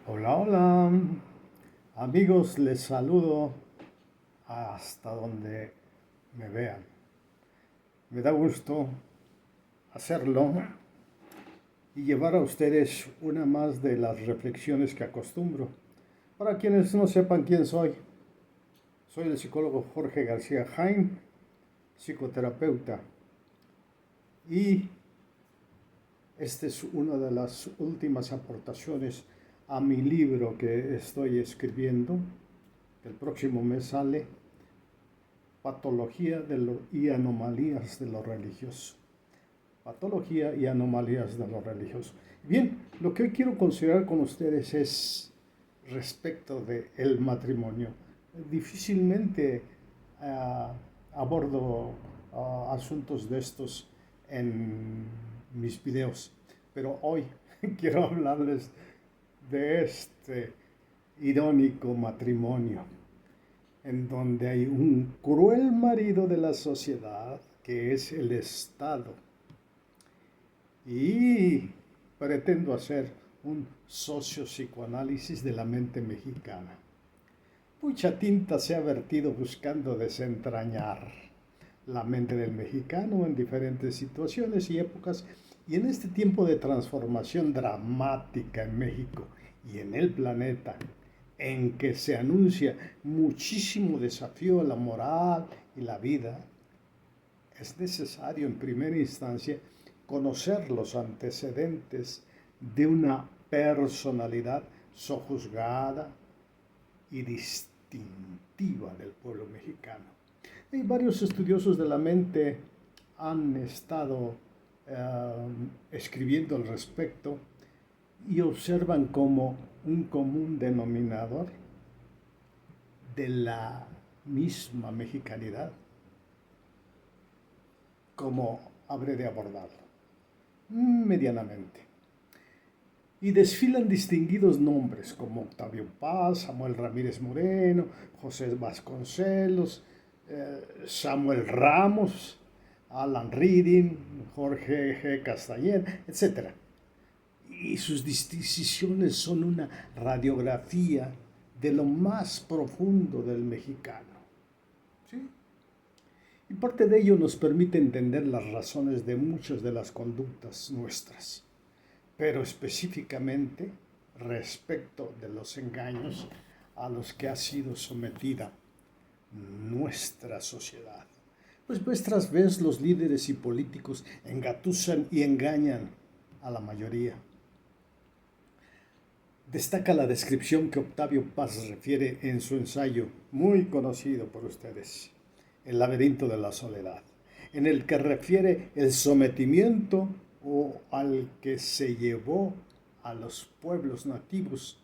Hola, hola. Amigos, les saludo hasta donde me vean. Me da gusto hacerlo y llevar a ustedes una más de las reflexiones que acostumbro. Para quienes no sepan quién soy el psicólogo Jorge García Jaime, psicoterapeuta. Y esta es una de las últimas aportaciones a mi libro que estoy escribiendo. El próximo mes sale Patología y anomalías de lo religioso. Patología y anomalías de lo religioso. Bien, lo que hoy quiero considerar con ustedes es respecto del matrimonio. Difícilmente uh, abordo asuntos de estos en mis videos, pero hoy quiero hablarles de este irónico matrimonio en donde hay un cruel marido de la sociedad que es el Estado. Y pretendo hacer un socio-psicoanálisis de la mente mexicana. Mucha tinta se ha vertido buscando desentrañar la mente del mexicano en diferentes situaciones y épocas, y en este tiempo de transformación dramática en México y en el planeta, en que se anuncia muchísimo desafío a la moral y la vida, es necesario en primera instancia conocer los antecedentes de una personalidad sojuzgada y distintiva del pueblo mexicano. Y varios estudiosos de la mente han estado escribiendo al respecto y observan como un común denominador de la misma mexicanidad, como habré de abordarlo medianamente. Y desfilan distinguidos nombres como Octavio Paz, Samuel Ramírez Moreno, José Vasconcelos, Samuel Ramos, Alan Reading, Jorge G. Castañeda, etc. Y sus disquisiciones son una radiografía de lo más profundo del mexicano. ¿Sí? Y parte de ello nos permite entender las razones de muchas de las conductas nuestras, pero específicamente respecto de los engaños a los que ha sido sometida nuestra sociedad. Pues vez tras vez los líderes y políticos engatusan y engañan a la mayoría. Destaca la descripción que Octavio Paz refiere en su ensayo, muy conocido por ustedes, El laberinto de la soledad, en el que refiere el sometimiento o al que se llevó a los pueblos nativos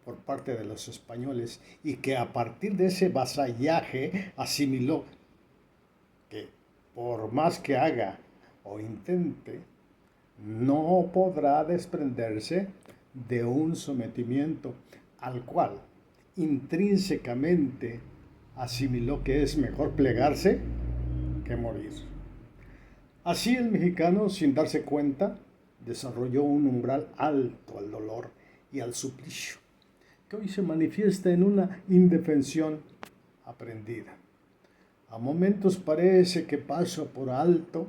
por parte de los españoles y que a partir de ese vasallaje asimiló que por más que haga o intente, no podrá desprenderse de un sometimiento al cual intrínsecamente asimiló que es mejor plegarse que morir. Así el mexicano, sin darse cuenta, desarrolló un umbral alto al dolor y al suplicio, que hoy se manifiesta en una indefensión aprendida. A momentos parece que pasa por alto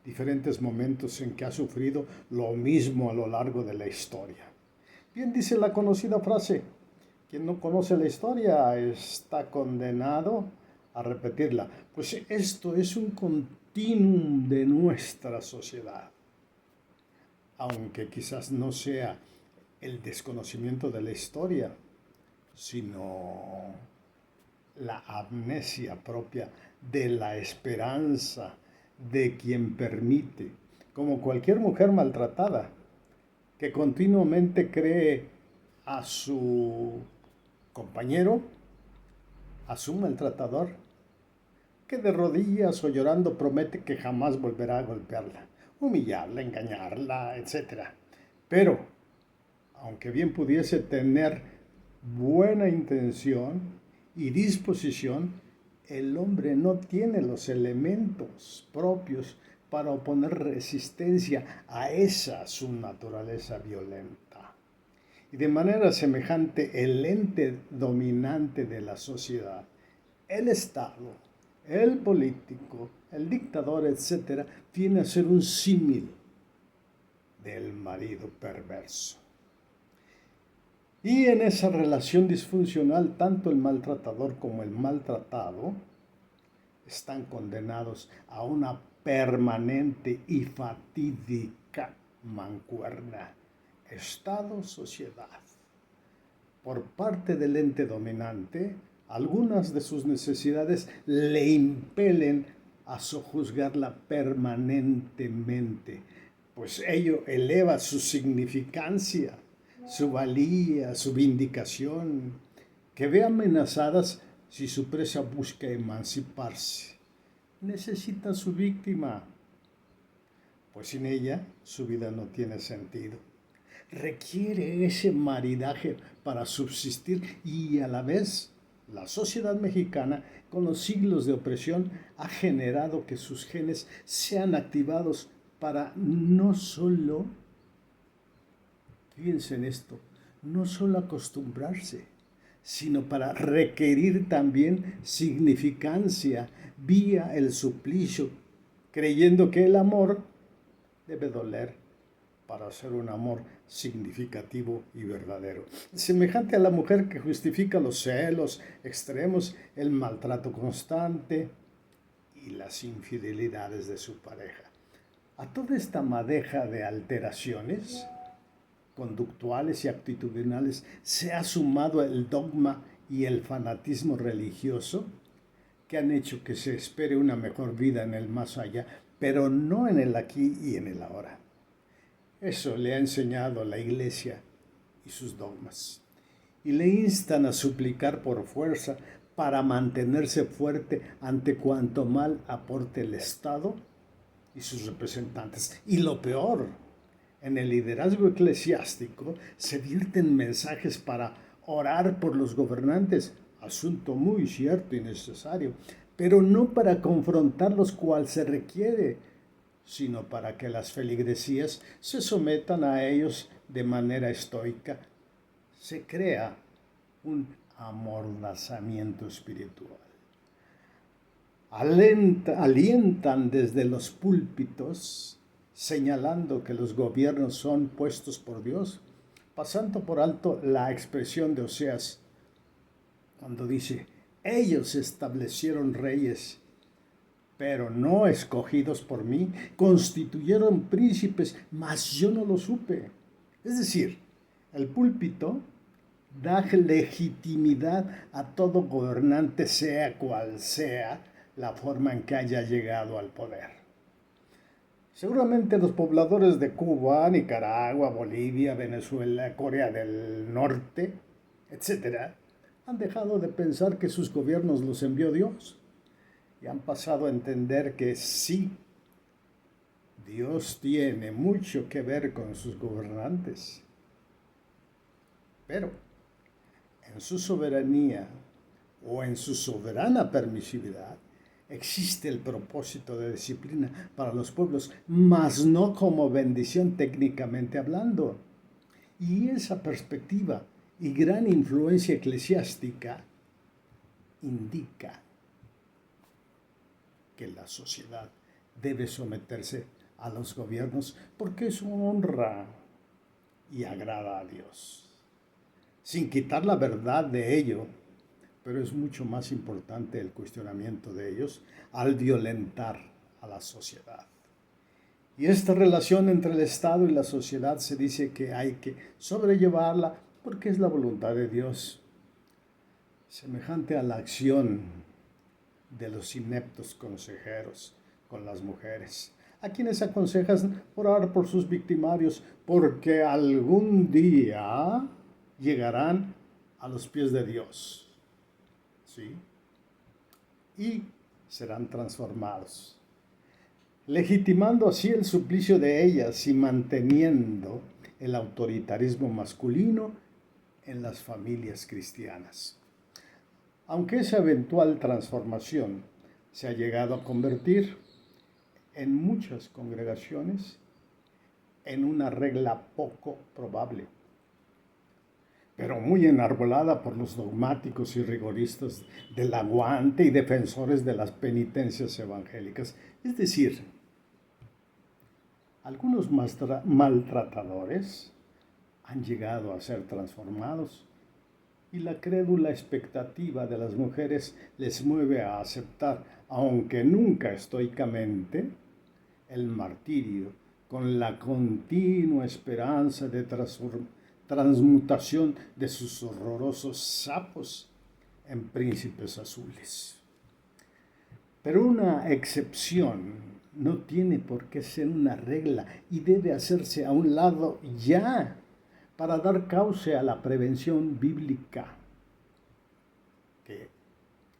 diferentes momentos en que ha sufrido lo mismo a lo largo de la historia. Bien dice la conocida frase, quien no conoce la historia está condenado a repetirla. Pues esto es un continuum de nuestra sociedad, aunque quizás no sea el desconocimiento de la historia, sino la amnesia propia de la esperanza de quien permite, como cualquier mujer maltratada, que continuamente cree a su compañero, a su maltratador, que de rodillas o llorando promete que jamás volverá a golpearla, humillarla, engañarla, etc. Pero, aunque bien pudiese tener buena intención y disposición, el hombre no tiene los elementos propios para oponer resistencia a esa su naturaleza violenta. Y de manera semejante, el ente dominante de la sociedad, el Estado, el político, el dictador, etcétera, viene a ser un símil del marido perverso. Y en esa relación disfuncional, tanto el maltratador como el maltratado están condenados a una permanente y fatídica mancuerna, Estado-sociedad. Por parte del ente dominante, algunas de sus necesidades le impelen a sojuzgarla permanentemente, pues ello eleva su significancia, su valía, su vindicación, que ve amenazadas si su presa busca emanciparse. Necesita su víctima, pues sin ella su vida no tiene sentido. Requiere ese maridaje para subsistir y a la vez la sociedad mexicana, con los siglos de opresión, ha generado que sus genes sean activados para no solo, fíjense en esto, no solo acostumbrarse, sino para requerir también significancia vía el suplicio, creyendo que el amor debe doler para ser un amor significativo y verdadero. Semejante a la mujer que justifica los celos extremos, el maltrato constante y las infidelidades de su pareja. A toda esta madeja de alteraciones conductuales y actitudinales se ha sumado el dogma y el fanatismo religioso que han hecho que se espere una mejor vida en el más allá, pero no en el aquí y en el ahora. Eso le ha enseñado la Iglesia y sus dogmas. Y le instan a suplicar por fuerza para mantenerse fuerte ante cuanto mal aporte el Estado y sus representantes. Y lo peor, en el liderazgo eclesiástico se vierten mensajes para orar por los gobernantes, asunto muy cierto y necesario, pero no para confrontarlos cual se requiere, sino para que las feligresías se sometan a ellos de manera estoica. Se crea un amordazamiento espiritual. Alientan desde los púlpitos, señalando que los gobiernos son puestos por Dios, pasando por alto la expresión de Oseas, cuando dice, ellos establecieron reyes, pero no escogidos por mí, constituyeron príncipes, mas yo no lo supe. Es decir, el púlpito da legitimidad a todo gobernante, sea cual sea la forma en que haya llegado al poder. Seguramente los pobladores de Cuba, Nicaragua, Bolivia, Venezuela, Corea del Norte, etc., han dejado de pensar que sus gobiernos los envió Dios y han pasado a entender que sí, Dios tiene mucho que ver con sus gobernantes, pero en su soberanía o en su soberana permisividad existe el propósito de disciplina para los pueblos, mas no como bendición técnicamente hablando. Y esa perspectiva y gran influencia eclesiástica indica que la sociedad debe someterse a los gobiernos porque eso honra y agrada a Dios, sin quitar la verdad de ello, pero es mucho más importante el cuestionamiento de ellos al violentar a la sociedad. Y esta relación entre el Estado y la sociedad se dice que hay que sobrellevarla porque es la voluntad de Dios, semejante a la acción de los ineptos consejeros con las mujeres, a quienes aconsejan orar por sus victimarios, porque algún día llegarán a los pies de Dios, ¿sí? Y serán transformados, legitimando así el suplicio de ellas y manteniendo el autoritarismo masculino en las familias cristianas. Aunque esa eventual transformación se ha llegado a convertir en muchas congregaciones en una regla poco probable. pero muy enarbolada por los dogmáticos y rigoristas del aguante y defensores de las penitencias evangélicas. Es decir, algunos maltratadores han llegado a ser transformados y la crédula expectativa de las mujeres les mueve a aceptar, aunque nunca estoicamente, el martirio con la continua esperanza de transmutación de sus horrorosos sapos en príncipes azules. Pero una excepción no tiene por qué ser una regla y debe hacerse a un lado ya para dar cauce a la prevención bíblica que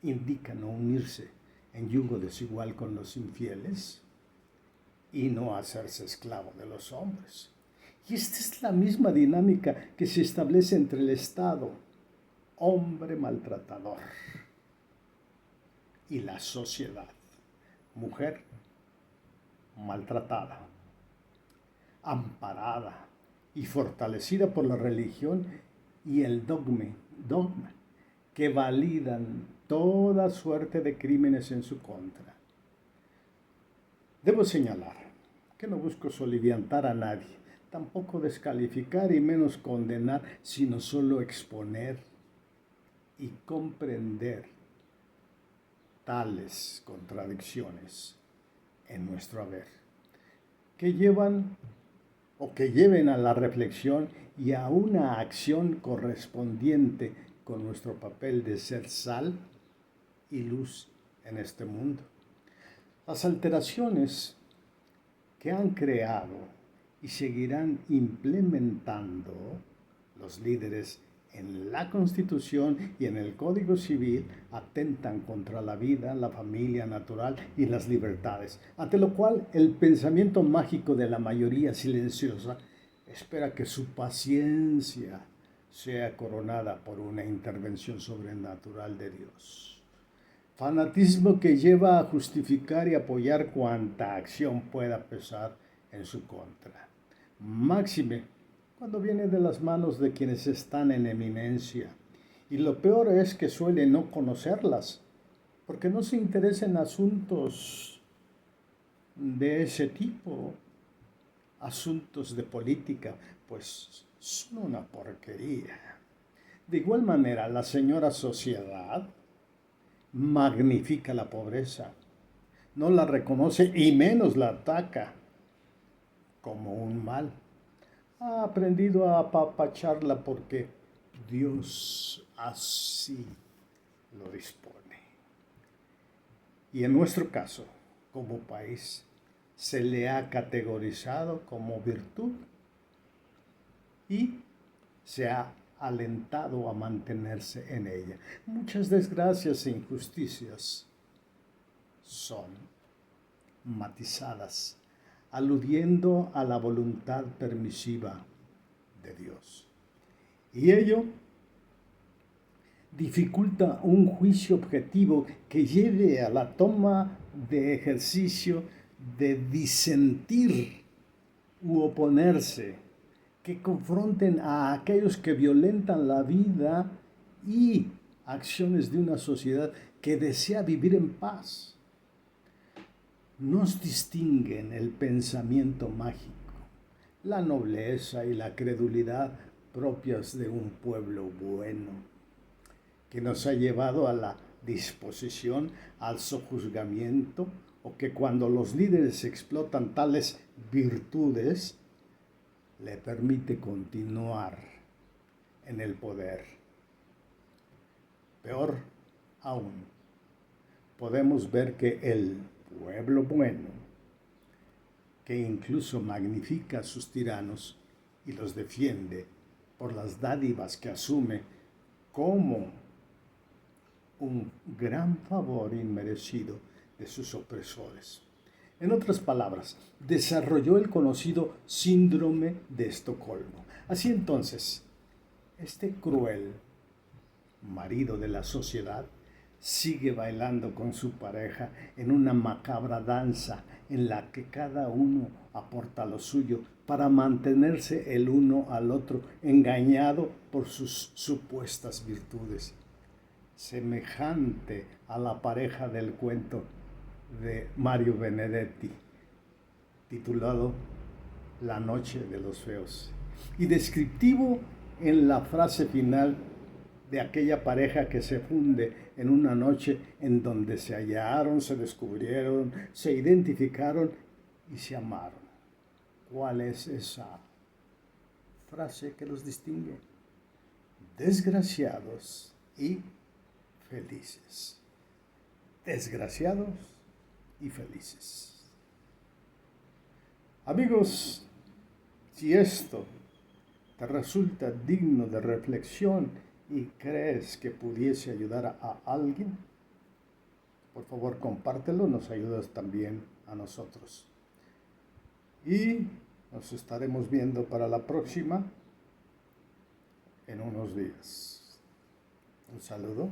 indica no unirse en yugo desigual con los infieles y no hacerse esclavo de los hombres. Y esta es la misma dinámica que se establece entre el Estado, hombre maltratador, y la sociedad, mujer maltratada, amparada y fortalecida por la religión y el dogma que validan toda suerte de crímenes en su contra. Debo señalar que no busco soliviantar a nadie, tampoco descalificar y menos condenar, sino solo exponer y comprender tales contradicciones en nuestro haber, que llevan o que lleven a la reflexión y a una acción correspondiente con nuestro papel de ser sal y luz en este mundo. Las alteraciones que han creado y seguirán implementando los líderes en la Constitución y en el Código Civil atentan contra la vida, la familia natural y las libertades, ante lo cual el pensamiento mágico de la mayoría silenciosa espera que su paciencia sea coronada por una intervención sobrenatural de Dios. Fanatismo que lleva a justificar y apoyar cuanta acción pueda pesar en su contra. Máxime cuando viene de las manos de quienes están en eminencia. Y lo peor es que suele no conocerlas, porque no se interesa en asuntos de ese tipo, asuntos de política, pues son una porquería. De igual manera, la señora sociedad magnifica la pobreza, no la reconoce y menos la ataca como un mal. Ha aprendido a apapacharla porque Dios así lo dispone. Y en nuestro caso, como país, se le ha categorizado como virtud y se ha alentado a mantenerse en ella. Muchas desgracias e injusticias son matizadas, aludiendo a la voluntad permisiva de Dios. Y ello dificulta un juicio objetivo que lleve a la toma de ejercicio de disentir u oponerse, que confronten a aquellos que violentan la vida y acciones de una sociedad que desea vivir en paz. Nos distinguen el pensamiento mágico, la nobleza y la credulidad propias de un pueblo bueno, que nos ha llevado a la disposición al sojuzgamiento, o que cuando los líderes explotan tales virtudes, le permite continuar en el poder. Peor aún, podemos ver que el pueblo bueno, que incluso magnifica a sus tiranos y los defiende por las dádivas que asume como un gran favor inmerecido de sus opresores. En otras palabras, desarrolló el conocido síndrome de Estocolmo. Así entonces, este cruel marido de la sociedad sigue bailando con su pareja en una macabra danza en la que cada uno aporta lo suyo para mantenerse el uno al otro, engañado por sus supuestas virtudes, semejante a la pareja del cuento de Mario Benedetti, titulado La noche de los feos, y descriptivo en la frase final de aquella pareja que se funde en una noche en donde se hallaron, se descubrieron, se identificaron y se amaron. ¿Cuál es esa frase que los distingue? Desgraciados y felices. Desgraciados y felices. Amigos, si esto te resulta digno de reflexión y crees que pudiese ayudar a alguien, por favor compártelo, nos ayudas también a nosotros. Y nos estaremos viendo para la próxima en unos días. Un saludo.